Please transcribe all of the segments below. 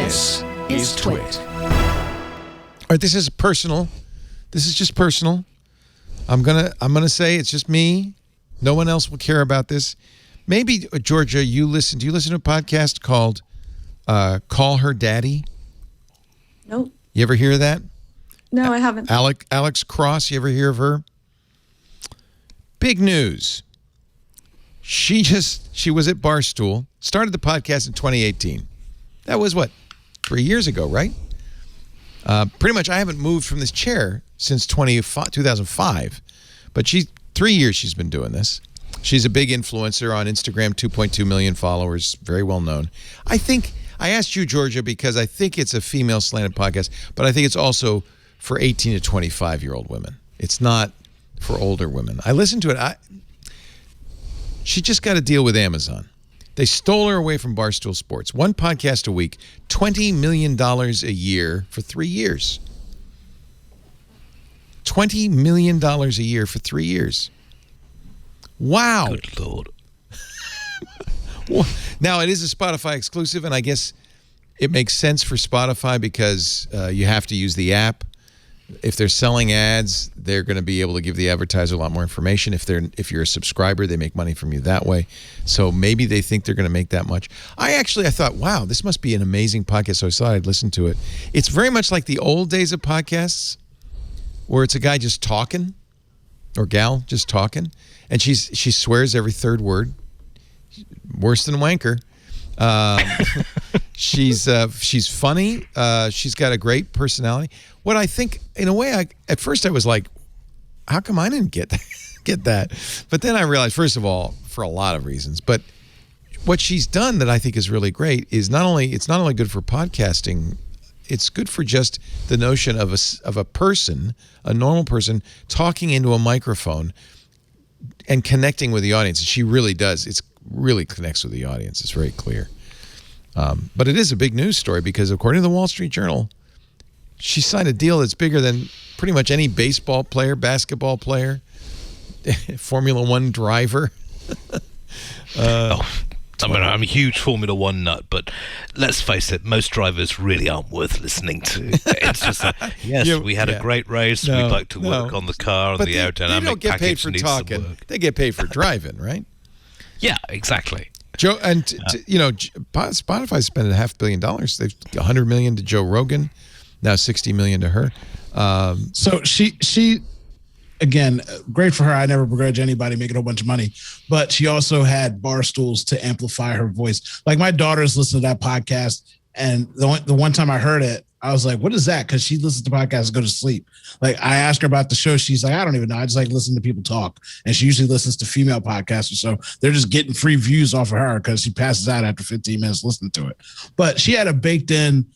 This is TWiT. All right, this is personal. This is just personal. I'm gonna say it's just me. No one else will care about this. Maybe Georgia, do you listen to a podcast called Call Her Daddy? Nope. You ever hear of that? No, I haven't. Alex Cross, you ever hear of her? Big news. She was at Barstool, started the podcast in 2018. That was 3 years ago, right? Pretty much I haven't moved from this chair since 2005, but 3 years she's been doing this. She's a big influencer on Instagram, 2.2 million followers, very well known. I asked you, Georgia, because I think it's a female slanted podcast, but I think it's also for 18 to 25-year-old women. It's not for older women. I listened to it. She just got to deal with Amazon. They stole her away from Barstool Sports. One podcast a week, $20 million a year for 3 years. $20 million a year for 3 years. Wow. Good Lord. Now, it is a Spotify exclusive, and I guess it makes sense for Spotify because you have to use the app. If they're selling ads, they're going to be able to give the advertiser a lot more information. If you're a subscriber, they make money from you that way. So maybe they think they're going to make that much. I thought, wow, this must be an amazing podcast. So I thought I'd listen to it. It's very much like the old days of podcasts where it's a guy just talking or gal just talking. And she swears every third word. Worse than wanker. She's funny. She's got a great personality. What I think, in a way, at first I was like, how come I didn't get that? But then I realized, first of all, for a lot of reasons, but what she's done that I think is really great is it's not only good for podcasting, it's good for just the notion of a person, a normal person, talking into a microphone and connecting with the audience. She really does. It really connects with the audience. It's very clear. But it is a big news story because according to the Wall Street Journal, she signed a deal that's bigger than pretty much any baseball player, basketball player, Formula One driver. I'm a huge Formula One nut, but let's face it, most drivers really aren't worth listening to. It's just we had a great race. We'd like to work on the car and the aerodynamic they don't get paid for talking. They get paid for driving, right? Yeah, exactly. Joe and Spotify's spending $500 million. They've $100 million to Joe Rogan, now $60 million to her. So she again, great for her. I never begrudge anybody making a whole bunch of money, but she also had bar stools to amplify her voice. Like my daughters listen to that podcast, and the one time I heard it, I was like, what is that? Because she listens to podcasts to go to sleep. Like I asked her about the show. She's like, I don't even know. I just like listening to people talk. And she usually listens to female podcasters. So they're just getting free views off of her because she passes out after 15 minutes listening to it. But she had a baked in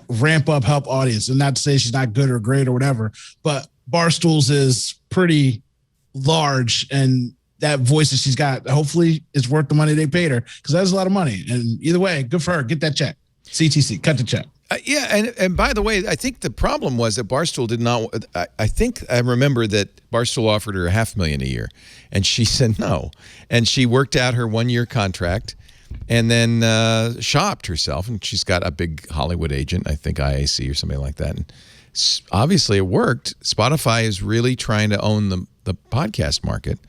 ramp up help audience. And not to say she's not good or great or whatever, but Barstools is pretty large. And that voice that she's got, hopefully is worth the money they paid her because that's a lot of money. And either way, good for her. Get that check. CTC, cut the check. And by the way, I think the problem was that Barstool did not. I think I remember that Barstool offered her $500,000 a year, and she said no. And she worked out her 1 year contract, and then shopped herself. And she's got a big Hollywood agent, I think IAC or something like that. And obviously, it worked. Spotify is really trying to own the podcast market.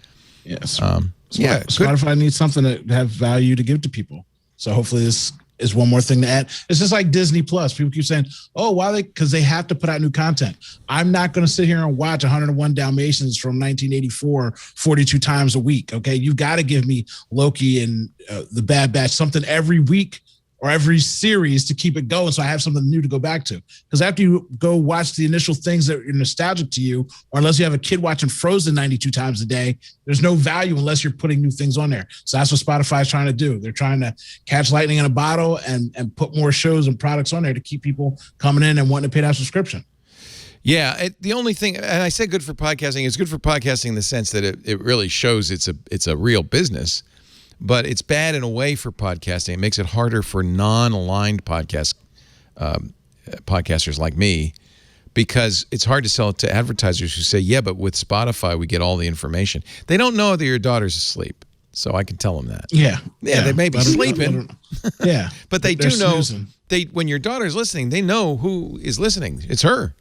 Yes. Spotify needs something to have value to give to people. So hopefully this is one more thing to add. It's just like Disney Plus. People keep saying, oh, why because they have to put out new content. I'm not going to sit here and watch 101 Dalmatians from 1984 42 times a week. Okay. You've got to give me Loki and the Bad Batch, something every week or every series to keep it going. So I have something new to go back to. Because after you go watch the initial things that are nostalgic to you, or unless you have a kid watching Frozen 92 times a day, there's no value unless you're putting new things on there. So that's what Spotify is trying to do. They're trying to catch lightning in a bottle and put more shows and products on there to keep people coming in and wanting to pay that subscription. Yeah, the only thing, and I say good for podcasting, it's good for podcasting in the sense that it really shows it's a real business. But it's bad in a way for podcasting. It makes it harder for non-aligned podcasters like me because it's hard to sell it to advertisers who say, yeah, but with Spotify, we get all the information. They don't know that your daughter's asleep. So I can tell them that. Yeah. They may be sleeping. Yeah. But they They're do know, snoozing. when your daughter's listening, they know who is listening. It's her.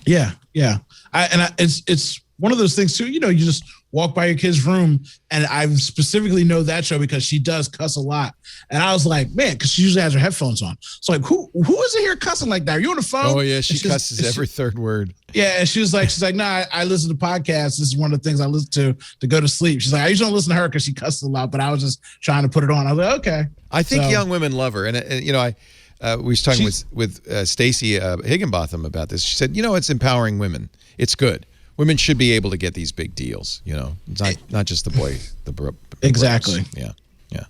Yeah. It's one of those things too, you just walk by your kid's room, and I specifically know that show because she does cuss a lot. And I was like, man, because she usually has her headphones on. So like, who is in here cussing like that? Are you on the phone? Oh yeah, she cusses every third word. Yeah, and she's like, nah, I listen to podcasts. This is one of the things I listen to go to sleep. She's like, I usually don't listen to her because she cusses a lot, but I was just trying to put it on. I was like, okay. I think young women love her, and we was talking with Stacey Higginbotham about this. She said, it's empowering women. It's good. Women should be able to get these big deals. It's not just the boy. Exactly. Bros. Yeah.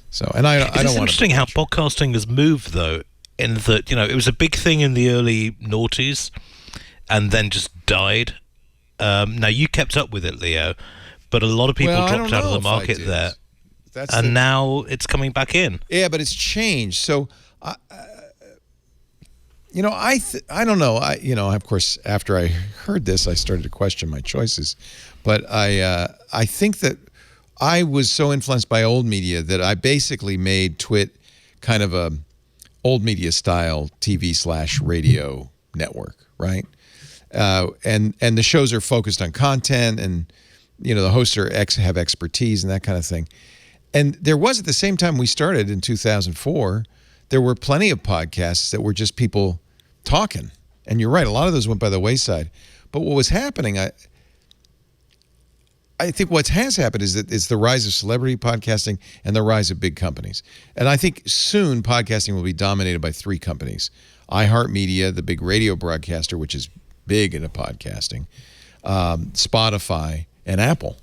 So, and I don't want. It's interesting how podcasting has moved, though, in that it was a big thing in the early noughties, and then just died. Now you kept up with it, Leo, but a lot of people dropped out of the market there, and now it's coming back in. Yeah, but it's changed. So. I don't know. Of course, after I heard this, I started to question my choices. But I think that I was so influenced by old media that I basically made TWiT kind of a old media style TV/radio network, right? And the shows are focused on content, and the hosts have expertise and that kind of thing. And there was, at the same time we started in 2004, there were plenty of podcasts that were just people talking. And you're right, a lot of those went by the wayside. But what was happening, I think what has happened is that it's the rise of celebrity podcasting and the rise of big companies. And I think soon podcasting will be dominated by three companies. iHeartMedia, the big radio broadcaster, which is big into podcasting, Spotify, and Apple,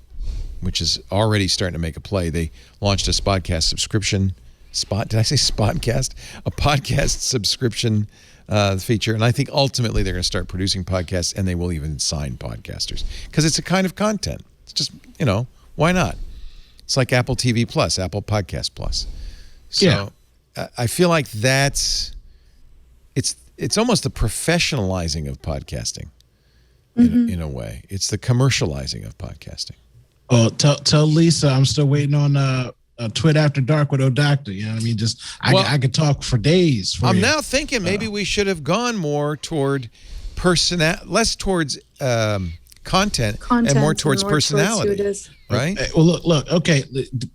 which is already starting to make a play. They launched a Spotcast subscription. Did I say Spotcast? A podcast subscription feature. And I think ultimately they're going to start producing podcasts, and they will even sign podcasters because it's a kind of content. It's just, why not? It's like Apple TV Plus, Apple Podcast Plus. So I feel like it's almost the professionalizing of podcasting in a way. It's the commercializing of podcasting. Oh, tell Lisa I'm still waiting on TWiT After Dark with O'Doctor. You know what I mean? I could talk for days. I'm now thinking maybe we should have gone more toward less towards content and more towards personality. Right? Well, look. Okay,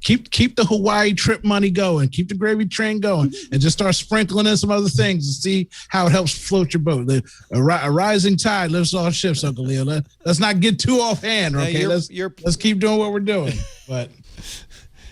keep the Hawaii trip money going. Keep the gravy train going, and just start sprinkling in some other things and see how it helps float your boat. A rising tide lifts all ships, Uncle Leo. Let's not get too offhand. Okay, let's keep doing what we're doing. But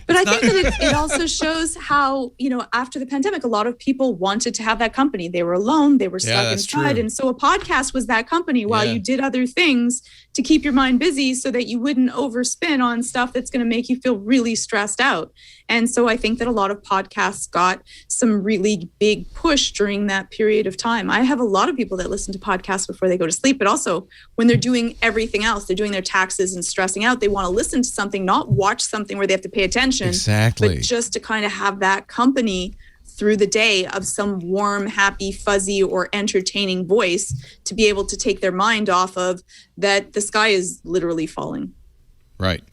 I think that it also shows how, after the pandemic, a lot of people wanted to have that company. They were alone. They were stuck inside. True. And so a podcast was that company while you did other things to keep your mind busy so that you wouldn't overspin on stuff that's going to make you feel really stressed out. And so I think that a lot of podcasts got some really big push during that period of time. I have a lot of people that listen to podcasts before they go to sleep, but also when they're doing everything else, they're doing their taxes and stressing out. They want to listen to something, not watch something where they have to pay attention. Exactly. But just to kind of have that company through the day of some warm, happy, fuzzy, or entertaining voice to be able to take their mind off of that the sky is literally falling. Right.